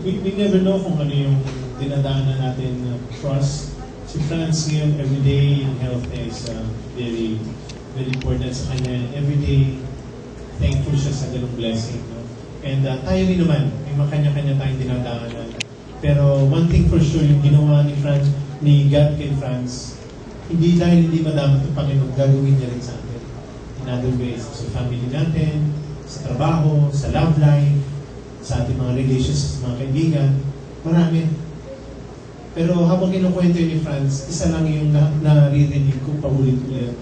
we never know kung ano yung dinadaanan natin na cross. Si Franz ngayon, everyday in health is very, very important sa kanya. Everyday, thankful siya sa ganung blessing. No? And tayo rin naman, may mga kanya-kanya tayong dinadaanan. Pero one thing for sure, yung ginawa ni God kay Franz, hindi dahil hindi madamot ng Panginoon, gagawin niya rin sa atin. In other ways, sa family natin, sa trabaho, sa love life, sa ating mga relationships, mga kaibigan, marami. Pero habang kinukwento ni Franz, isa lang yung naririnig ko paulit-ulit.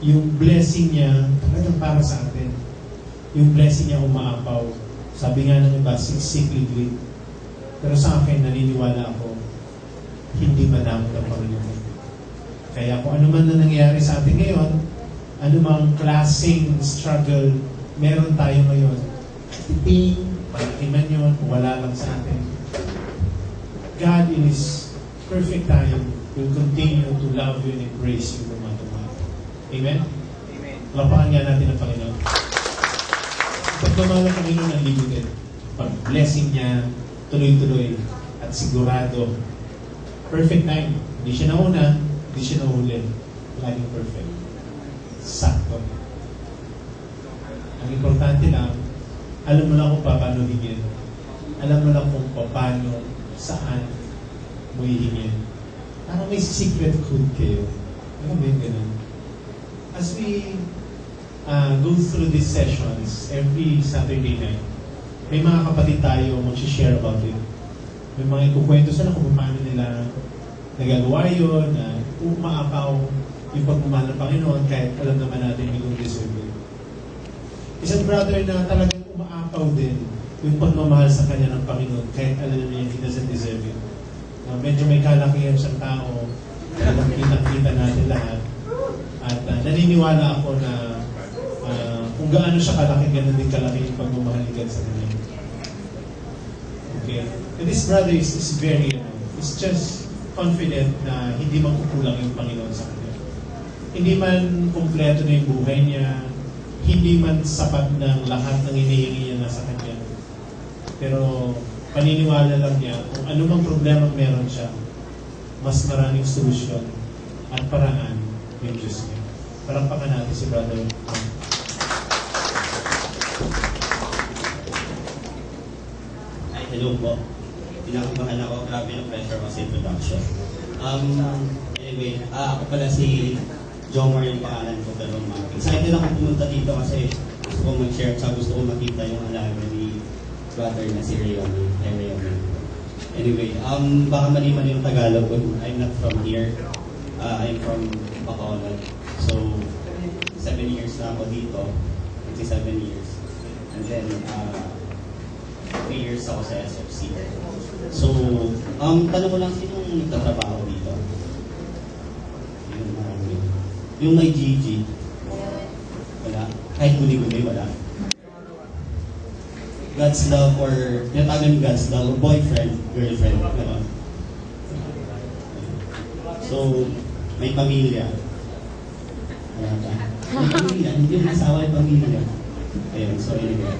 Yung blessing niya, talagang para sa atin. Yung blessing niya umaapaw. Sabi nga ng iba, siksik-liglig. Pero sa akin, naniniwala ako, hindi madamot ang Panginoon. Kaya kung ano man na nangyayari sa atin ngayon, anumang klaseng struggle meron tayo ngayon, pain, malaki man yun, wala lang sa atin. God in His perfect time will continue to love you and embrace you no matter what. Amen? Amen. Lapakan nga natin ang Panginoon. Pagmamahal ng Panginoon ang libutin. Pag-blessing niya, tuloy-tuloy at sigurado. Perfect time. Hindi siya nauna, hindi siya nahuli. Laging perfect. Sakto. Ang importante lang, alam mo lang kung paano hingin. Alam mo lang kung paano, saan mo hihingin. Parang may secret code kayo. Alam mo yung ganun. As we go through these sessions every Saturday night, may mga kapatid tayo mag-share about it. May mga ikukwento sila kung paano nila nagagawa yun, na umaapaw yung pagmamahal ng Panginoon kahit alam naman natin hindi kong deserve it. Isang brother na talagang umaapaw din yung pagmamahal sa kanya ng Panginoon kahit alam niya he doesn't deserve it. Medyo may kalakihan siyang tao, talagang kitang-kita natin lahat. At naniniwala ako na kung gaano siya kalaki, ganoon din kalaki yung pagmamahal ni God sa kanya. Okay? And this brother is very, is just confident na hindi magkukulang yung Panginoon sa kanya. Hindi man kumpleto na yung buhay niya, hindi man sapat ng lahat ng hinihingi niya nasa kanya. Pero paniniwala lang niya kung anumang problema meron siya, mas maraming solusyon at paraan yung Diyos niya. Palakpakan natin si Brother. Ay, hello po. Pinakabahan ako. Grabe yung pressure ko sa introduction. Anyway, ako pala si Jomar yung pangalan ko, pero excited ako pumunta dito kasi gusto ko mag-share at gusto ko makita yung alaga ni brother na si Rayoni. Anyway, baka mali-mali yung Tagalog. I'm not from here. I'm from Bacolod. So, 7 years na ako dito. 7 years. And then, 3 years ako sa SFC. So, tanong ko lang, sinong nagtatrabaho dito? Yung may GG, wala. Kahit guli-guli, wala. God's love or tinatagan God's love or boyfriend, girlfriend, gano'n. So, may pamilya. Wala ba? May pamilya, hindi yung asawa yung pamilya. Ayun, so anyway.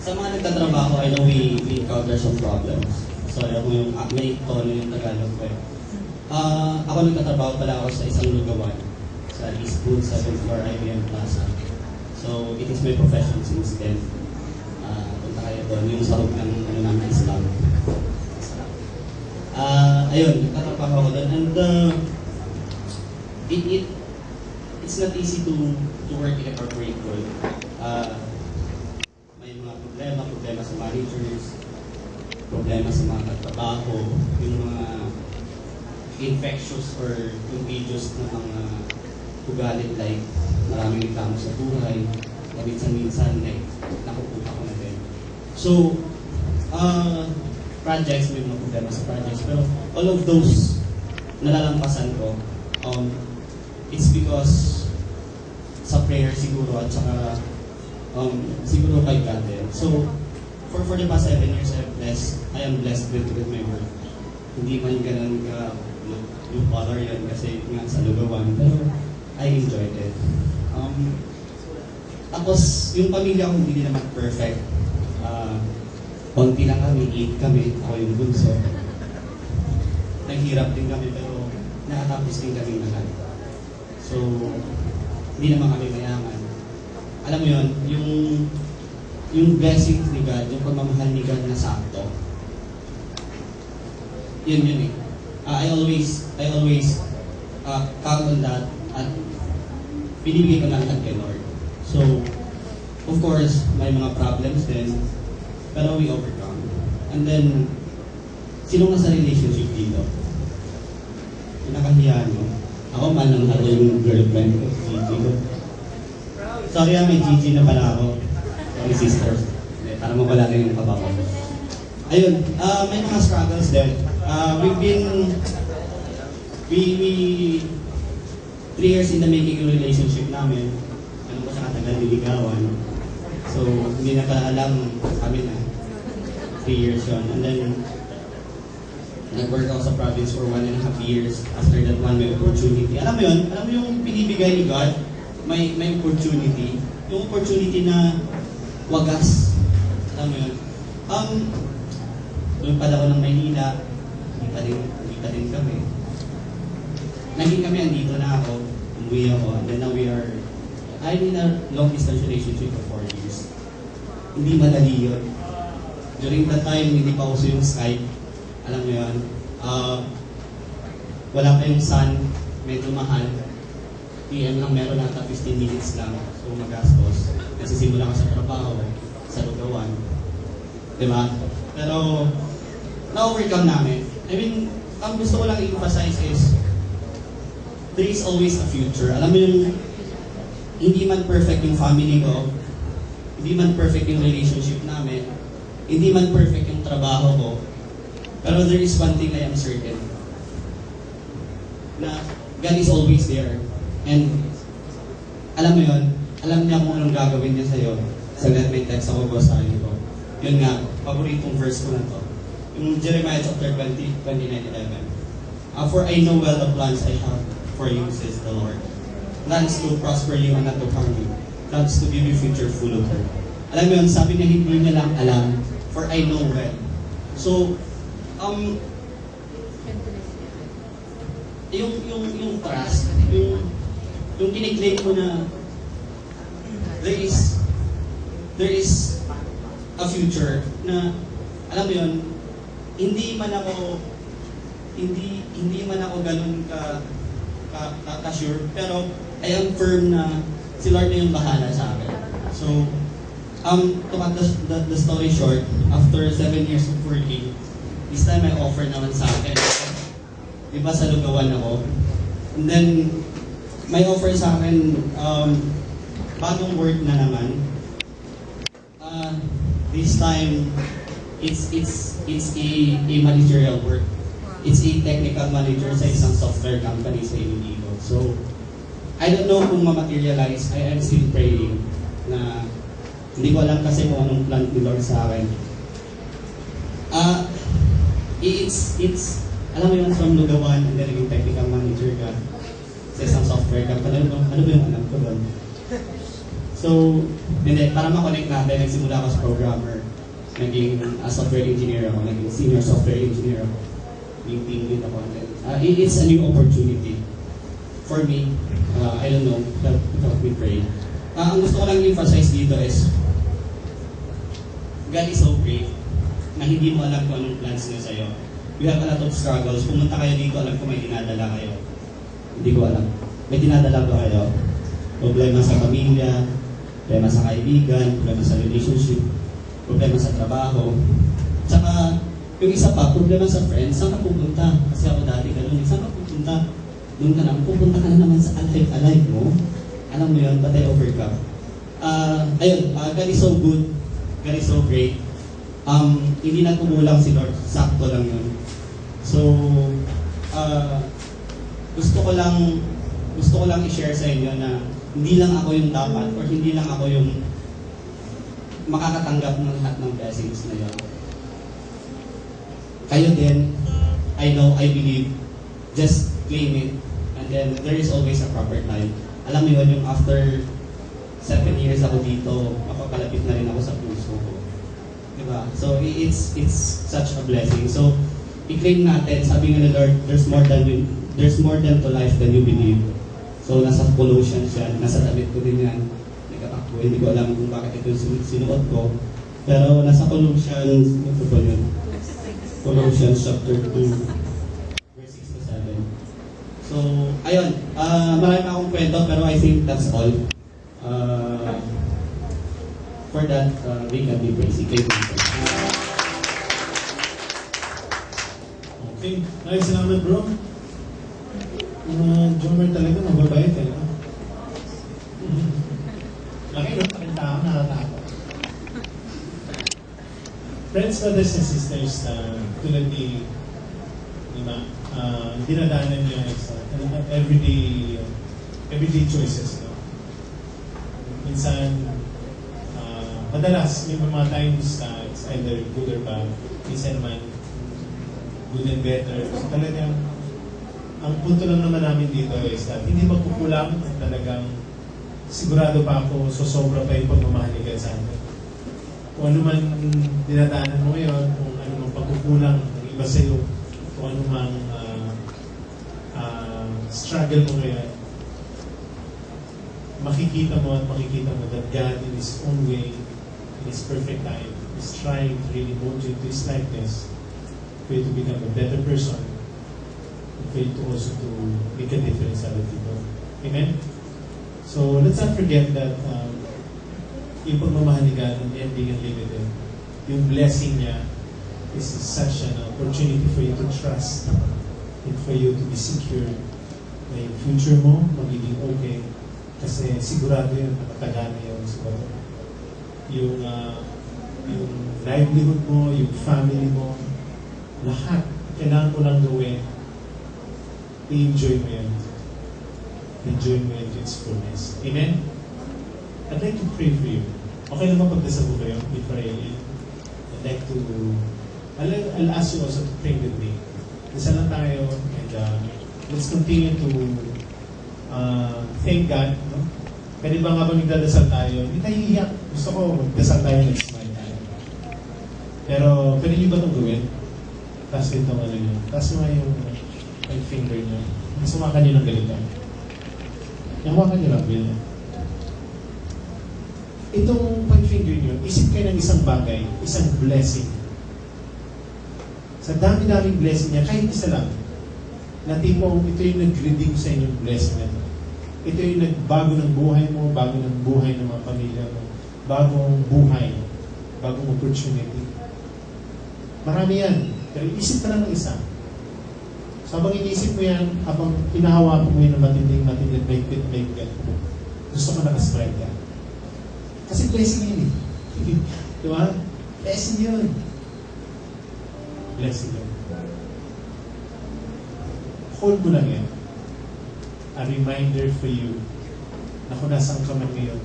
Sa mga nagtatrabaho, I know we encounter some problems. Sorry, ako yung may tono yung Tagalog ko eh. Ako nagtatrabaho pala ako sa isang lugawan sa Eastwood, 7th floor, IBM Plaza. So, it is my profession since then. Punta kayo doon, yung sarap ng namin Islam. Ayun, nagtatrabaho ako doon. And it's not easy to work in a corporate world. May mga problema sa managers, problema sa mga katrabaho, yung mga infectious or contagious na mga ugalit like maraming reklamo sa buhay, minsan-minsan like nakukuha ko na din. So, projects, may mga problema sa projects, pero all of those nalalampasan ko, it's because sa prayer siguro at saka siguro kay God din. So, for the past 7 years, I am blessed with my work. Hindi man ganun ka blue collar yan kasi nga sa lugawan, pero I enjoyed it. Tapos, yung pamilya ko hindi naman perfect. konti lang kami, 8 kami, ako yung bunso. Naghirap din kami pero nakatapos din kami lahat. So, hindi naman kami mayaman. Alam mo yun, yung blessings ni God, yung pagmamahal ni God na sakto. Yun eh. I always count on that at binibigay ko na lahat kay Lord. So, of course, may mga problems din, pero we overcome. And then, sino nasa relationship dito? Pinakahiya nyo. Ako, mahal na mahal ko yung girlfriend ko, Gigi ko. Sorry may Gigi na pala ako. Sorry, sisters. Para mawala na yung kaba ko. Ayun, may mga struggles din. We 3 years in the making yung relationship namin. Ano ko siya katagal niligawan. So, hindi na pa alam kami na 3 years yun. And then, nag-work ako sa province for 1.5 years. After that one, may opportunity. Alam mo yun? Alam mo yung binibigay ni God? May opportunity. Yung opportunity na wagas. Alam mo yun? Lumipad ako ng Maynila. Hindi pa din kami. Naging kami, andito na ako. Umuwi ako. And then now I'm in a long-distance relationship for 4 years. Hindi madali yun. During that time, hindi pa uso yung Skype. Alam mo yun? Wala pa yung sun. Medyo mahal. PM lang meron nata 15 minutes lang. So magastos. Nasisimula ka sa trabaho, sa lugawan. Diba? Pero, na-overcome namin. I mean, ang gusto ko lang i-emphasize is, there is always a future. Alam mo yung, hindi man perfect yung family ko, hindi man perfect yung relationship namin, hindi man perfect yung trabaho ko, pero there is one thing I am certain, na God is always there. And, alam mo yun, alam niya kung anong gagawin niya sa'yo. Saglit may text ako ba sa ko. Yun nga, paboritong verse ko na to. Yung Jeremiah chapter 29:11. For I know well the plans I have for you, says the Lord. Plans to prosper you and not to harm you. Plans to give you future full of hope. Alam mo yun, sabi niya, hindi niya lang alam. For I know well. So, yung trust, yung kiniklaim mo na there is a future na, alam mo yun, hindi man ako ganun ka sure, pero I am firm na si Lord na yung bahala sa akin. So, to cut the story short, after 7 years of working, this time may offer naman sa akin. Diba sa lugawan ako? And then, may offer sa akin, bagong work na naman. This time, it's a managerial work. It's a technical manager sa isang software company sa Iloilo. So, I don't know kung ma-materialize. I am still praying na hindi ko alam kasi kung anong plan ni Lord sa akin. Alam mo yun, from lugawan and then naging technical manager ka sa isang software company. Ano ba yung alam ko doon? So, hindi, para ma-connect natin, nagsimula ako sa programmer. Naging software engineer ako, naging senior software engineer ako. Yung team lead ako. It's a new opportunity for me. I don't know, help me pray. Ang gusto ko lang emphasize dito is, God is so great na hindi mo alam kung anong plans niya sa'yo. You have a lot of struggles. Pumunta kayo dito, alam ko may dinadala kayo. Hindi ko alam. May dinadala ba kayo? Problema sa pamilya, problema sa kaibigan, problema sa relationship, problema sa trabaho. Tsaka, yung isa pa, problema sa friends, saan ka pupunta? Kasi ako dati ganun, saan ka pupunta? Doon ka na, pupunta ka na naman sa alive mo. Alam mo yun, but I overcome. Ayun, God is so good, God is so great. Hindi na kumulang si Lord, sakto lang yun. So, gusto ko lang i-share sa inyo na hindi lang ako yung dapat or hindi lang ako yung makakatanggap ng lahat ng blessings na yun. Kayo din, I know, I believe, just claim it, and then there is always a proper time. Alam mo yun, yung after 7 years ako dito, mapapalapit na rin ako sa puso ko. Diba? So, it's such a blessing. So, i-claim natin, sabi nga ni Lord, there's more than to life than you believe. So, nasa Colossians yan, nasa damit ko din yan. Nagkatakbo, hindi ko alam kung bakit ito sinuot ko. Pero nasa Colossians, ito ba yun? Colossians chapter 2, verse 6 to 7. So, ayun, marami pa akong kwento, pero I think that's all. For that, we can be praising. Thank you. Okay. Ay, salamat bro. Jomer talaga, mababait eh. No? Laki no, pakita ako, nakatakot. Friends, brothers and sisters, tulad ni Ma, dinadaanan niya sa everyday choices. No? Minsan, madalas, may mga times na it's either good or bad. Minsan naman, good and better. So talagang, ang punto lang naman namin dito is that hindi magkukulang at talagang sigurado pa ako sobra pa yung pagmamahal ni God sa atin. Kung ano man dinadaanan mo ngayon, kung ano mang pagkukulang ng iba sa iyo, kung ano mang struggle mo ngayon, makikita mo that God in His own way, in His perfect time, is trying to really mold you to His likeness for you to become a better person, and for you to also to make a difference to other people. Amen? So, let's not forget that yung pagmamahal ni God and ending and limited, yung blessing niya is such an opportunity for you to trust and for you to be secure na yung future mo magiging okay kasi sigurado yun, nakatagana yun sa bato. Yung livelihood mo, yung family mo, lahat, kailangan mo lang gawin, i-enjoy mo yan. Enjoy mo yan to its fullness. Amen? I'd like to pray for you. Okay naman pagdasal ko kayo before I end. I'd like to, I'll ask you also to pray with me. Dasal lang tayo and let's continue to thank God. No? Pwede ba nga ba nagdadasal tayo? Hindi tayo iiyak. Gusto ko magdasal tayo, nag-smile tayo. Pero pwede niyo ba itong gawin? Taas dito nga lang yun. Taas nga yung finger niyo. Sumakan niyo ng ganito. Nahawakan niyo lang, Bill. Itong finger niyo, isip kayo ng isang bagay, isang blessing. Sa dami-daming blessing niya, kahit isa lang, na tipong ito yung nag-redeem sa inyong blessing na ito. Ito yung nagbago ng buhay mo, bago ng buhay ng mga pamilya mo, bagong buhay, bagong opportunity. Marami yan. Pero isip ka lang ng isa. So habang iniisip mo yan, habang inahawakan mo yun ng matinding, maigpit, gusto ko nakaspread ka. Kasi blessing yun eh. Diba? Blessing yun. Blessing yun. Hold mo lang yan. A reminder for you na kung nasaan ka man ngayon,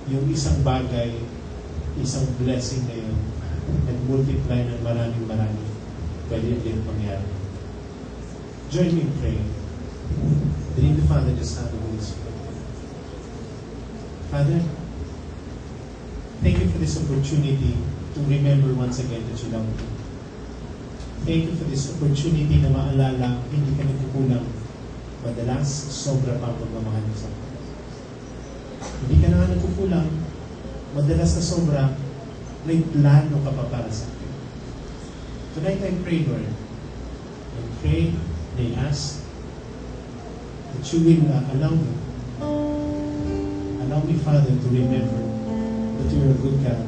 yung isang bagay, isang blessing na yun, nag-multiply ng maraming pwede din mangyari. Join me in praying. The name of the Father, the Son, and the Holy Spirit. Father, thank you for this opportunity to remember once again that you love me. Thank you for this opportunity na maalala hindi ka nagkukulang, madalas sobra pa ang pagmamahal mo sa akin. Hindi ka na nga nagkukulang, madalas na sobra, may plano ka pa para sa akin. Tonight I pray, Lord. I pray, I ask that you will allow me, Father, to remember that you are a good God.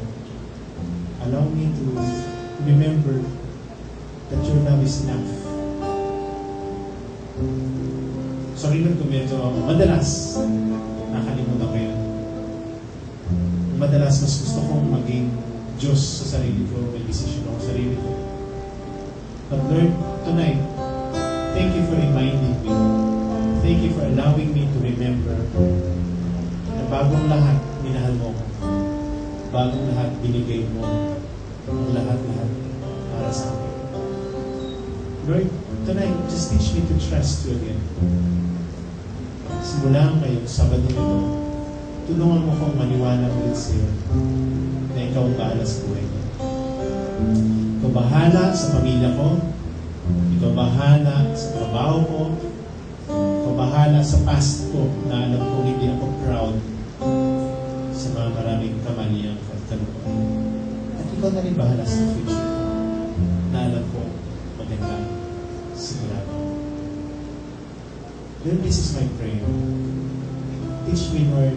Allow me to remember that your love is enough. Sorry lang kung medyo madalas nakalimutan ko yun. Madalas mas gusto kong maging Diyos sa sarili ko, may decision ako sa sarili ko. But Lord, tonight, thank you for reminding me. Thank you for allowing me to remember na bagong lahat, minahal mo ko. Bagong lahat, binigay mo. Ang lahat-lahat para sa akin. Lord, tonight, just teach me to trust you again. Simula ngayong Sabado nito, to tulungan mo kong maniwala ulit sa'yo na ikaw ang bahala sa buhay ko. Ikaw bahala sa pamilya ko. Ikaw bahala sa trabaho ko. Ikaw bahala sa past ko na alam kong hindi ako proud sa mga maraming kamaliyang pagkaroon. At ikaw na rin bahala sa future ko na alam kong maganda, sigurado. Lord, this is my prayer. Teach me, Lord,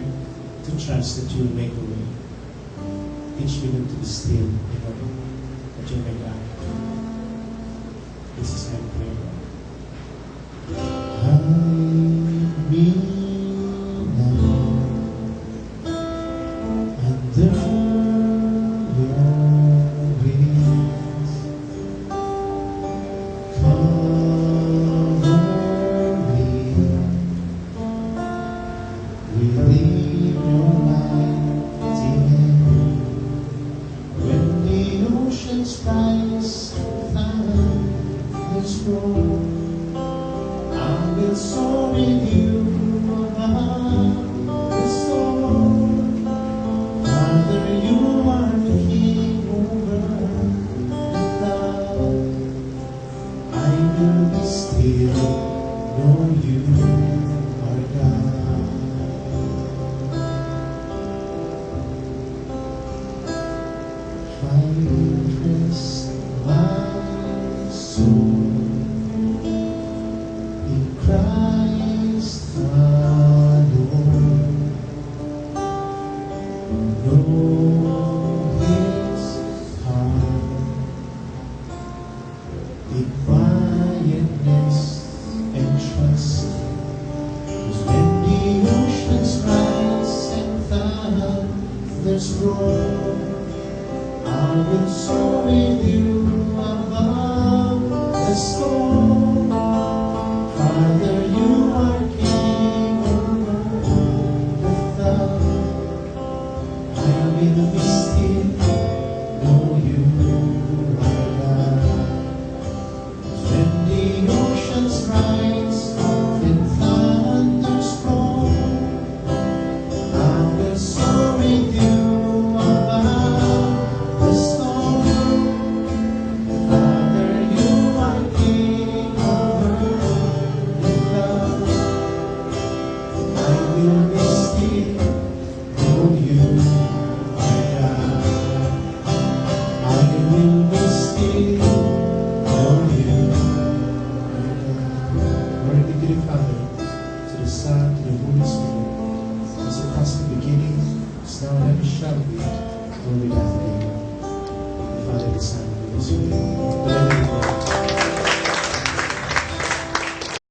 to trust that you will make a way. Teach me, Lord, to be still and know that you make God. This is my prayer, Lord. Hide me now under your wings. Cover me within your mighty hand. When the oceans rise and thunders roll, I will soar with you above the storm. Father, you are the King over the cloud. I will be still, know you are God. I will rest my soul in Christ alone. Know His heart in quietness and trust. 'Cause when the oceans rise and thunders roar, I will soar with you above the storm. Father, you are King over the cloud. I will be still, know you are God. When the oceans rise and thunders roar, I will soar with you above the storm. Father, you are King over the cloud. I will be still, know you are God. I will be still, know you are God. Glory be to the Father, to the Son, to the Holy Spirit, as it was in the beginning, is now, and ever shall be, world without end. The Father, the Son, and the Holy Spirit.